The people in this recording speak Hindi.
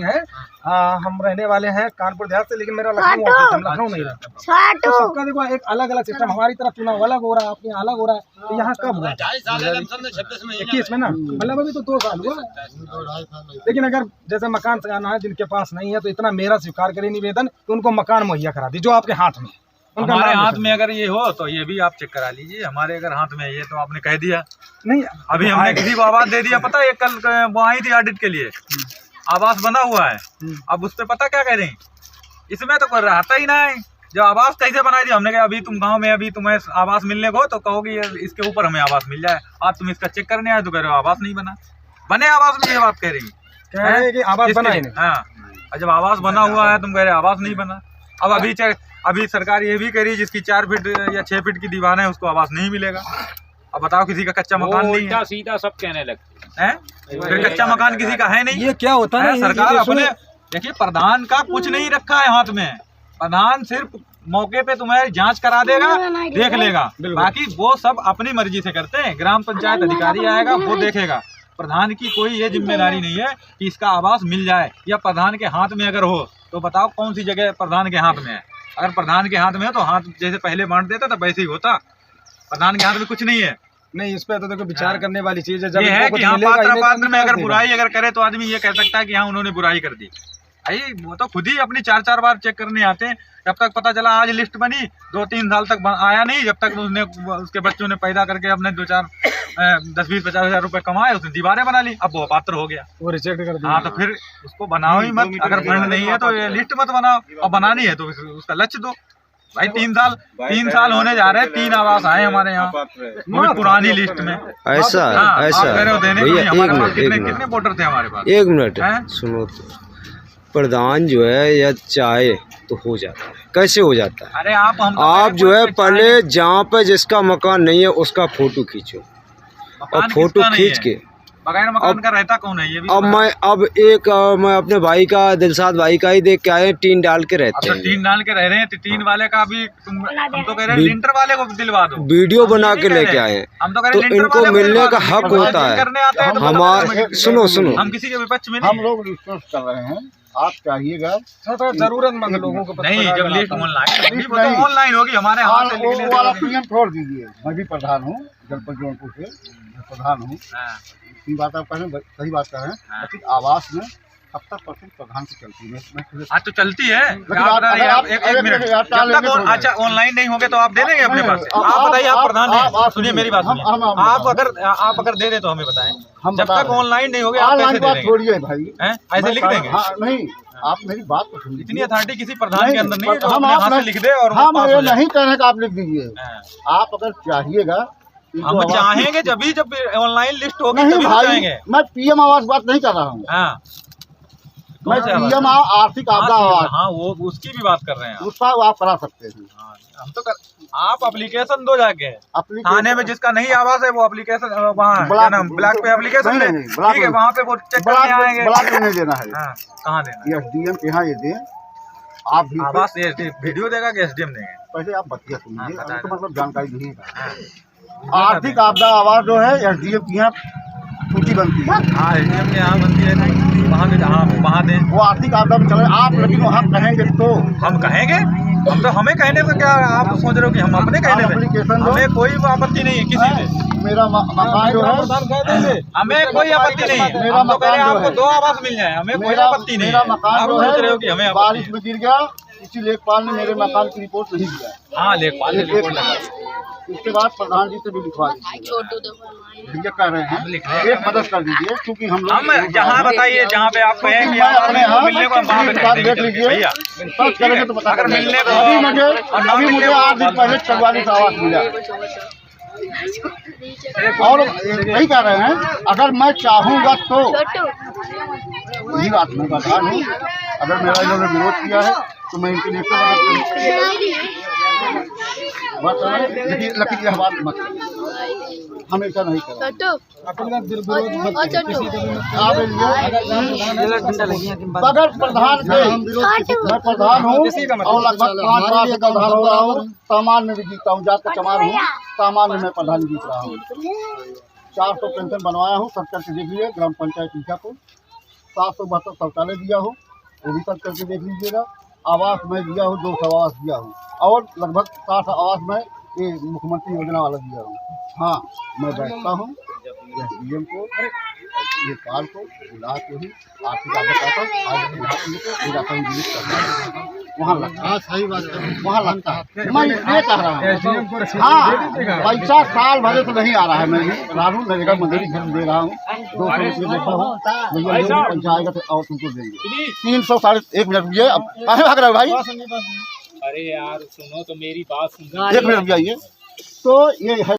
हैं। हम रहने वाले हैं कानपुर देहात से, लेकिन मेरा लखनऊ ऑफिस, हम लखनऊ नहीं रहते। तो सबका देखो एक अलग अलग सिस्टम, हमारी तरफ चुनाव अलग हो रहा है, आपके यहाँ अलग हो रहा है। तो यहाँ कब हुआ? 21 में ना, मतलब अभी तो 2 साल हुआ। लेकिन अगर जैसे मकान सजाना है जिनके पास नहीं है, तो इतना मेरा स्वीकार करें निवेदन कि उनको मकान मुहैया करा दी जो आपके हाथ में। हमारे हाथ में अगर ये हो तो ये भी आप चेक करा लीजिए। हमारे अगर हाथ में ये तो आपने कह दिया नहीं, अभी हमने किसी को आवाज दे दिया। पता है कल वो आई थी ऑडिट के लिए, आवास बना हुआ है, अब उस पे पता क्या कह रहे हैं, इसमें तो कोई रहता ही ना है। जो आवास कैसे बनाई थी, हमने कहा अभी तुम गांव में अभी तुम्हें आवास मिलने को तो कहोगे इसके ऊपर हमें आवास मिल जाए, आज तुम इसका चेक करने आए तो कह रहे हो आवास नहीं बना। बने आवास में ये बात कह रही है कि आवास बना ही नहीं। हाँ, जब आवास बना हुआ है तुम कह रहे आवास नहीं बना। अब अभी सरकार ये भी कह रही है जिसकी 4 फीट या 6 फीट की दीवार है उसको आवास नहीं मिलेगा। अब बताओ, किसी का कच्चा मकान नहीं है, सीधा सब कहने लगते हैं, फिर कच्चा मकान किसी का है नहीं। ये क्या होता है सरकार अपने, देखिए प्रधान का कुछ नहीं रखा है हाथ में। प्रधान सिर्फ मौके पे तुम्हें जांच करा देगा, देख लेगा, बाकी वो सब अपनी मर्जी से करते हैं। ग्राम पंचायत अधिकारी आएगा वो देखेगा। प्रधान की कोई ये जिम्मेदारी नहीं है कि इसका आवास मिल जाए, या प्रधान के हाथ में अगर हो तो बताओ कौन सी जगह प्रधान के हाथ में है। अगर प्रधान के हाथ में है तो हाथ जैसे पहले बांट देता तो वैसे ही होता। प्रधान के हाथ में कुछ नहीं है। नहीं, इस पे तो देखो विचार करने वाली चीज है। जब ये है कि हाँ पात्र में अगर बुराई अगर करे तो आदमी ये कह सकता है कि हाँ उन्होंने बुराई कर दी। भाई वो तो खुद ही अपनी 4-4 बार चेक करने आते हैं। जब तक पता चला आज लिस्ट बनी, 2-3 साल तक आया नहीं, जब तक उसके बच्चों ने पैदा करके अपने 2-4 10-20-50 हज़ार रुपए कमाए, उसने दीवारें बना ली, अब वो अपात्र हो गया, वो रिजेक्ट कर दिया। हाँ, तो फिर उसको बनाओ ही मत। अगर फंड नहीं है तो ये लिस्ट मत बनाओ, और बनानी है तो उसका लक्ष्य दो। भाई 3 साल होने जा रहे हैं, 3 आवास आए हमारे यहाँ, वो भी पुरानी लिस्ट में। ऐसा कितने वोटर थे हमारे पास? 1 मिनट सुनो तो, प्रधान जो है या चाहे तो हो जाता है, कैसे हो जाता है? अरे आप जो है पहले जहाँ पे जिसका मकान नहीं है उसका फोटो खींचो, और फोटो खींच के बगैर मकान का रहता कौन है ये भी। मैं अपने भाई का, दिलशाद भाई का ही देख के आए, टीन डाल के रहते हैं। टीन डाल के रह रहे हैं, टीन वाले का भी हम तो कह रहे हैं लिंटर वाले को दिलवा दो। वीडियो बना के लेके आए, हम तो कह रहे हैं इनको मिलने का हक होता है। हमारे सुनो हम किसी के विपक्ष में नहीं, हम लोग रिक्वेस्ट कर रहे हैं, आप चाहिएगा जरूरतमंद लोगों को नहीं। जब लिस्ट ऑनलाइन होगी हमारे हाथ से लिखने वाला पीएम छोड़ दीजिए। मैं भी प्रधान हूँ जनपद जौनपुर से, मैं प्रधान हूँ। बात आप कह रहे हैं, सही बात कर रहे हैं, लेकिन आवास में 70% प्रधान की चलती है। आज तो चलती है। एक मिनट, जब तक अच्छा ऑनलाइन नहीं होंगे तो आप दे देंगे अपने पास से? आप बताइए, आप प्रधान हैं, सुनिए मेरी बात सुनिए। आप अगर दे दे तो हमें बताएं। जब तक ऑनलाइन नहीं होगे आप कैसे दे देंगे? छोड़िए भाई, ऐसे लिख देंगे? नहीं, आप मेरी बात तो सुनिए। इतनी अथॉरिटी किसी प्रधान के अंदर नहीं है जो अपने हाथ से लिख दे और हम नहीं कह रहे कि आप लिख दीजिए। आप अगर चाहिएगा, हम चाहेंगे जब ऑनलाइन लिस्ट होगी तभी चाहेंगे। मैं पीएम आवास बात नहीं कर रहा हूँ, मैं पीएम आर्थिक आपदा आवास, हाँ वो उसकी भी बात कर रहे हैं। उसका आप करा सकते हैं। हम तो आप एप्लीकेशन दो जाके थाने में, जिसका नहीं आवास है वो एप्लीकेशन वहाँ ब्लॉक पे एप्लीकेशन दे, ठीक है, वहाँ पे वो चेक करने आएंगे। ब्लॉक में नहीं देना है, कहाँ देना? एसडीएम के यहाँ ये दें। आप आवास वीडियो देगा कि एसडीएम देंगे? पहले आप बतिया सुनिए, तो मतलब जानकारी दीजिएगा। आर्थिक आपदा आवास जो है एसडीएम की यहाँ सूची बनती है। हाँ, एसडीएम के यहाँ बनती है, वहाँ पे वहाँ दें, वो आर्थिक आपदा में चले आप। लेकिन हम कहेंगे तो हम कहेंगे, हम तो हमें कहने को क्या आप सोच रहे हो कि हम अपने कहने में? हमें कोई आपत्ति नहीं है किसी से। मेरा मकान जो है, हमें कोई आपत्ति नहीं है। मेरा मकान आपको 2 आवास मिल जाए, हमें कोई आपत्ति नहीं है। मेरा मकान जो है हमें बारिश में गिर गया, इसी लेखपाल ने मेरे मकान की रिपोर्ट नहीं दिया। हाँ, लेखपाल ने रिपोर्ट लगाई। इसके बाद प्रधान जी से भी लिखवा दीजिए, कह रहे हैं एक मदद कर दीजिए, क्योंकि हम लोग जहाँ बताइए, जहाँ पे आप कहेंगे मिलने को देख लीजिए, सर्च करेंगे तो पता मिलने को। अभी मुझे 8 दिन पहले 44 आवास मिला, और यही कह रहे हैं अगर मैं चाहूँगा तो। यही बात मैं बता हूँ, अगर मेरा इन्होंने विरोध किया है तो मैं इनके लिए लेकिन यह बात मत हमेशा नहीं करो। अगर प्रधान के, मैं प्रधान हूँ और लगभग 5 बार से प्रधान हो रहा हूँ, सामान में भी जीता हूँ, जात का चमार हूँ, सामान में मैं प्रधान जीत रहा हूँ। 400 पेंशन बनवाया हूँ, सब करके देख लीजिए, ग्राम पंचायत को 772 शौचालय दिया हूँ, वो भी सब करके देख लीजिएगा। आवास में दिया हूँ, 200 आवास दिया हूँ और लगभग 60 आवास में ये मुख्यमंत्री योजना वाला दिया हूँ। हाँ, मैं बैठता हूँ डीएम को लेखपाल को बुला के ही आर्थिक वहाँ लगता है। सही बात है, वहाँ लगता है। मैं ये कह रहा हूँ, हाँ, पैसा साल भरे तो नहीं आ रहा है। मैं रानू नरेगा मंदिर घर दे रहा हूँ, 200 रुपये देता हूँ, भैया पैसा आएगा तो और तुमको देंगे। 300 साढ़े 1 मिनट रुकिए, अब कहाँ भाग रहे हो भाई? अरे यार सुनो तो मेरी बात सुनो। 1 मिनट रुक जाइए। तो ये है